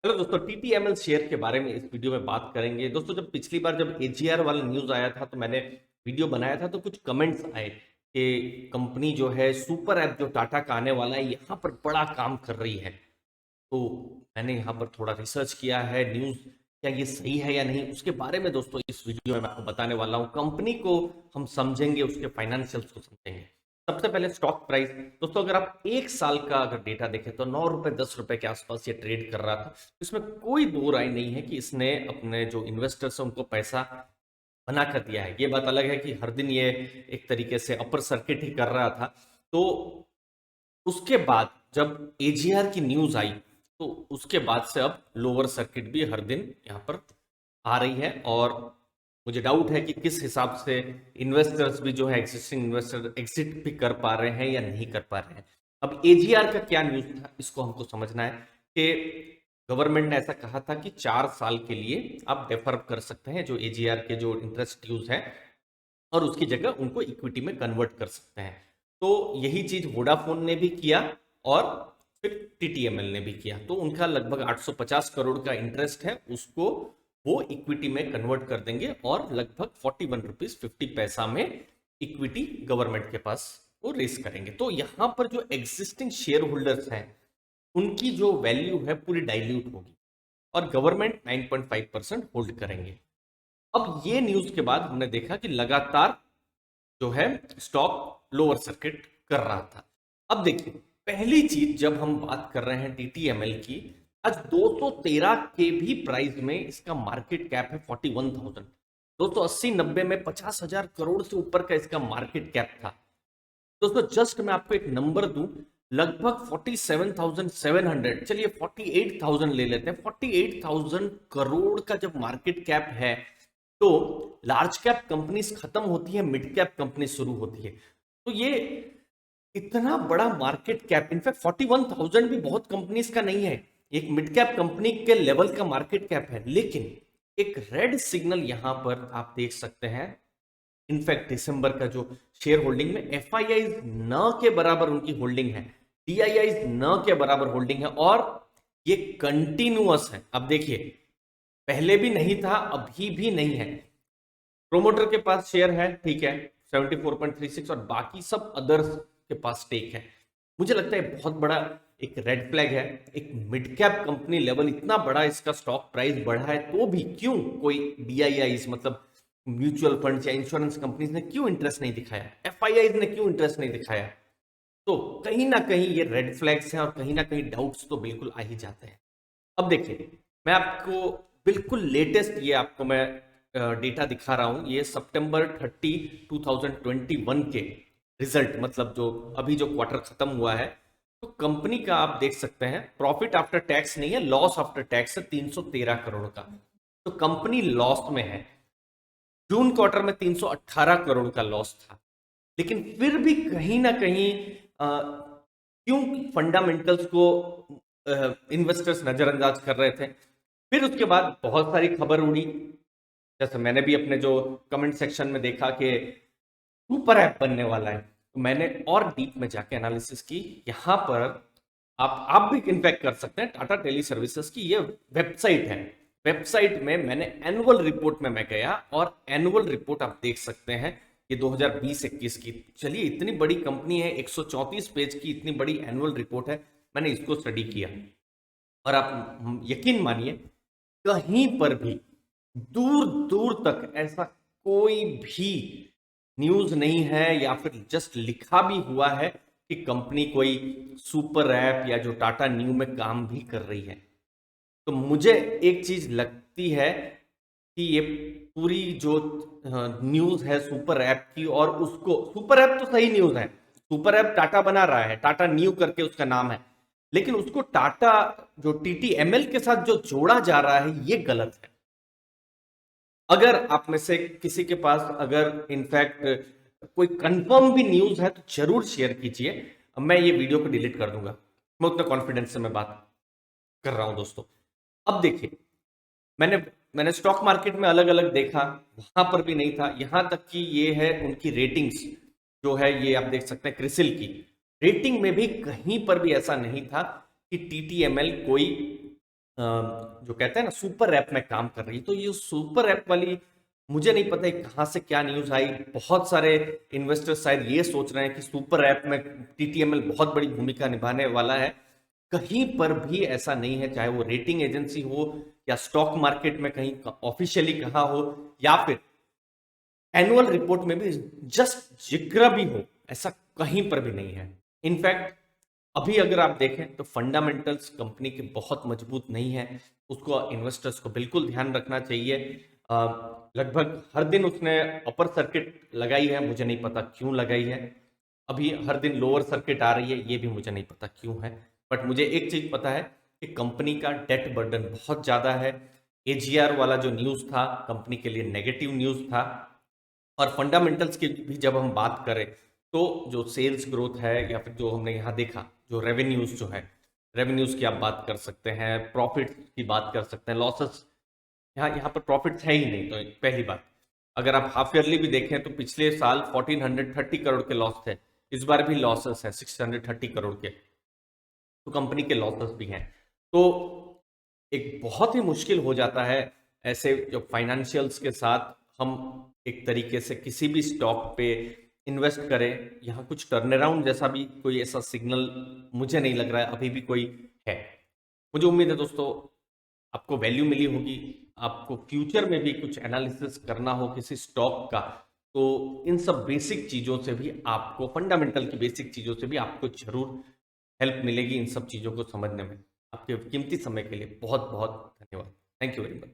Hello दोस्तों, TTML share के बारे में इस वीडियो में बात करेंगे। दोस्तों, जब पिछली बार जब एजीआर वाला न्यूज़ आया था तो मैंने वीडियो बनाया था, तो कुछ कमेंट्स आए कि कंपनी जो है सुपर ऐप जो टाटा का आने वाला है यहाँ पर बड़ा काम कर रही है। तो मैंने यहाँ पर थोड़ा रिसर्च किया है, न्यूज़ क्या ये सही है या नहीं, उसके बारे में दोस्तों इस वीडियो में मैं आपको बताने वाला हूँ। कंपनी को हम समझेंगे, उसके फाइनेंशियल्स को समझेंगे। सबसे पहले स्टॉक प्राइस। दोस्तों, अगर आप एक साल का अगर डेटा देखें तो 9 रुपए 10 रुपए के आसपास ये ट्रेड कर रहा था। इसमें कोई दो राय नहीं है कि इसने अपने जो इन्वेस्टर्स हैं उनको पैसा बना कर दिया है। ये बात अलग है कि हर दिन ये एक तरीके से अपर सर्किट ही कर रहा था। तो उसके बाद जब एजीआर की न्यूज आई तो उसके बाद से अब लोअर सर्किट भी हर दिन यहाँ पर आ रही है। और मुझे डाउट है कि किस हिसाब से इन्वेस्टर्स भी जो है एग्जिस्टिंग इन्वेस्टर एग्जिट भी कर पा रहे हैं या नहीं कर पा रहे हैं। अब एजीआर का क्या न्यूज था, इसको हमको समझना है कि गवर्नमेंट ने ऐसा कहा था कि 4 साल के लिए आप डेफर कर सकते हैं जो एजीआर के जो इंटरेस्ट ड्यूज है, और उसकी जगह उनको इक्विटी में कन्वर्ट कर सकते हैं। तो यही चीज वोडाफोन ने भी किया और फिर टीटीएमएल ने भी किया। तो उनका लगभग 850 करोड़ का इंटरेस्ट है, उसको वो इक्विटी में कन्वर्ट कर देंगे और लगभग 41 रुपीज 50 पैसा में इक्विटी गवर्नमेंट के पास वो रेस करेंगे। तो यहां पर जो एग्जिस्टिंग शेयर होल्डर्स हैं उनकी जो वैल्यू है पूरी डाइल्यूट होगी और गवर्नमेंट 9.5% होल्ड करेंगे। अब ये न्यूज के बाद हमने देखा कि लगातार जो है स्टॉक लोअर सर्किट कर रहा था। अब देखिए, पहली चीज जब हम बात कर रहे हैं टीटीएमएल की, आज 213 के भी प्राइस में इसका मार्केट कैप है 41,000। दोस्तों 80-90 में 50,000 करोड़ से ऊपर का इसका मार्केट कैप था। दोस्तों जस्ट मैं आपको एक नंबर दूं, लगभग 47,700, चलिए 48,000 ले लेते हैं। 48,000 करोड़ का जब मार्केट कैप है तो लार्ज कैप कंपनीज खत्म होती है, मिड कैप कंपनी शुरू होती है। तो ये इतना बड़ा मार्केट कैप, इनफैक्ट 41,000 भी बहुत कंपनीज का नहीं है, एक मिड कैप कंपनी के लेवल का मार्केट कैप है। लेकिन एक रेड सिग्नल यहां पर आप देख सकते हैं। इनफैक्ट दिसंबर का जो शेयर होल्डिंग में एफआईआई न के बराबर उनकी होल्डिंग है, डीआईआई न के बराबर होल्डिंग है, और ये कंटिन्यूअस है। अब देखिए, पहले भी नहीं था, अभी भी नहीं है। प्रोमोटर के पास शेयर है, ठीक है, 74.36, और बाकी सब अदर्स के पास स्टेक है। मुझे लगता है बहुत बड़ा एक रेड फ्लैग है। एक मिड कैप कंपनी लेवल इतना बड़ा इसका स्टॉक प्राइस बढ़ा है तो भी क्यों कोई डीआईआई मतलब म्यूचुअल फंड या इंश्योरेंस कंपनीज ने क्यों इंटरेस्ट नहीं दिखाया, एफआईआई ने क्यों इंटरेस्ट नहीं दिखाया। तो कहीं ना कहीं ये रेड फ्लैग्स हैं और कहीं ना कहीं डाउट्स तो बिल्कुल आ ही जाते हैं। अब देखिए, मैं आपको बिल्कुल लेटेस्ट ये आपको मैं डेटा दिखा रहा हूं। ये September 30 2021 के रिजल्ट, मतलब जो अभी जो क्वार्टर खत्म हुआ है, तो कंपनी का आप देख सकते हैं प्रॉफिट आफ्टर टैक्स नहीं है, लॉस आफ्टर टैक्स है 313 करोड़ का। तो कंपनी लॉस में है। जून क्वार्टर में 318 करोड़ का लॉस था। लेकिन फिर भी कहीं ना कहीं क्यों फंडामेंटल्स को इन्वेस्टर्स नजरअंदाज कर रहे थे। फिर उसके बाद बहुत सारी खबर उड़ी, जैसे मैंने भी अपने जो कमेंट सेक्शन में देखा कि सुपर ऐप बनने वाला है, तो मैंने और डीप में जाके एनालिसिस की। यहाँ पर आप भी इन्फेक्ट कर सकते हैं। टाटा टेली सर्विसेज की ये वेबसाइट है। वेबसाइट में मैंने एनुअल रिपोर्ट में मैं गया और एनुअल रिपोर्ट आप देख सकते हैं, ये 2020-21 की। चलिए, इतनी बड़ी कंपनी है, 134 पेज की इतनी बड़ी एनुअल रिपोर्ट है, मैंने इसको स्टडी किया। और आप यकीन मानिए, कहीं पर भी दूर दूर तक ऐसा कोई भी न्यूज नहीं है या फिर जस्ट लिखा भी हुआ है कि कंपनी कोई सुपर ऐप या जो टाटा न्यू में काम भी कर रही है। तो मुझे एक चीज लगती है कि ये पूरी जो न्यूज है सुपर ऐप की, और उसको सुपर ऐप तो सही न्यूज है, सुपर ऐप टाटा बना रहा है, टाटा न्यू करके उसका नाम है, लेकिन उसको टाटा जो टीटीएमएल के साथ जो जोड़ा जा रहा है ये गलत है। अगर आप में से किसी के पास अगर इनफैक्ट कोई कंफर्म भी न्यूज है तो जरूर शेयर कीजिए। मैं ये वीडियो को डिलीट कर दूंगा, मैं उतना कॉन्फिडेंस से मैं बात कर रहा हूं दोस्तों। अब देखिए, मैंने मैंने स्टॉक मार्केट में अलग अलग देखा, वहां पर भी नहीं था। यहां तक कि ये है उनकी रेटिंग्स जो है, ये आप देख सकते हैं क्रिसिल की रेटिंग में भी कहीं पर भी ऐसा नहीं था कि टीटीएमएल कोई जो कहते हैं ना सुपर ऐप में काम कर रही है। तो ये सुपर ऐप वाली मुझे नहीं पता है कहाँ से क्या न्यूज़ आई। बहुत सारे इन्वेस्टर्स शायद ये सोच रहे हैं कि सुपर ऐप में टीटीएमएल बहुत बड़ी भूमिका निभाने वाला है। कहीं पर भी ऐसा नहीं है, चाहे वो रेटिंग एजेंसी हो या स्टॉक मार्केट में कहीं ऑफिशियली कहा हो या फिर एनुअल रिपोर्ट में भी जस्ट जिक्र भी हो, ऐसा कहीं पर भी नहीं है। इनफैक्ट अभी अगर आप देखें तो फंडामेंटल्स कंपनी के बहुत मजबूत नहीं है, उसको इन्वेस्टर्स को बिल्कुल ध्यान रखना चाहिए। अ, लगभग हर दिन उसने अपर सर्किट लगाई है, मुझे नहीं पता क्यों लगाई है। अभी हर दिन लोअर सर्किट आ रही है, ये भी मुझे नहीं पता क्यों है। बट मुझे एक चीज पता है कि कंपनी का डेट बर्डन बहुत ज्यादा है। एजीआर वाला जो न्यूज था कंपनी के लिए नेगेटिव न्यूज था। और फंडामेंटल्स की भी जब हम बात करें तो जो सेल्स ग्रोथ है या फिर जो हमने यहाँ देखा, जो रेवेन्यूज जो है, रेवेन्यूज की आप बात कर सकते हैं, प्रॉफिट की बात कर सकते हैं, लॉसेस यहाँ यहाँ पर प्रॉफिट्स है ही नहीं। तो पहली बात, अगर आप हाफ ईयरली भी देखें तो पिछले साल 1430 करोड़ के लॉस थे, इस बार भी लॉसेस है 630 करोड़ के। तो कंपनी के लॉसेस भी हैं। तो एक बहुत ही मुश्किल हो जाता है ऐसे जो फाइनेंशियल्स के साथ हम एक तरीके से किसी भी स्टॉक पे इन्वेस्ट करें। यहाँ कुछ टर्न अराउंड जैसा भी कोई ऐसा सिग्नल मुझे नहीं लग रहा है अभी भी कोई है। मुझे उम्मीद है दोस्तों आपको वैल्यू मिली होगी। आपको फ्यूचर में भी कुछ एनालिसिस करना हो किसी स्टॉक का, तो इन सब बेसिक चीज़ों से भी आपको, फंडामेंटल की बेसिक चीज़ों से भी आपको जरूर हेल्प मिलेगी इन सब चीज़ों को समझने में। आपके कीमती समय के लिए बहुत बहुत धन्यवाद। Thank you very much.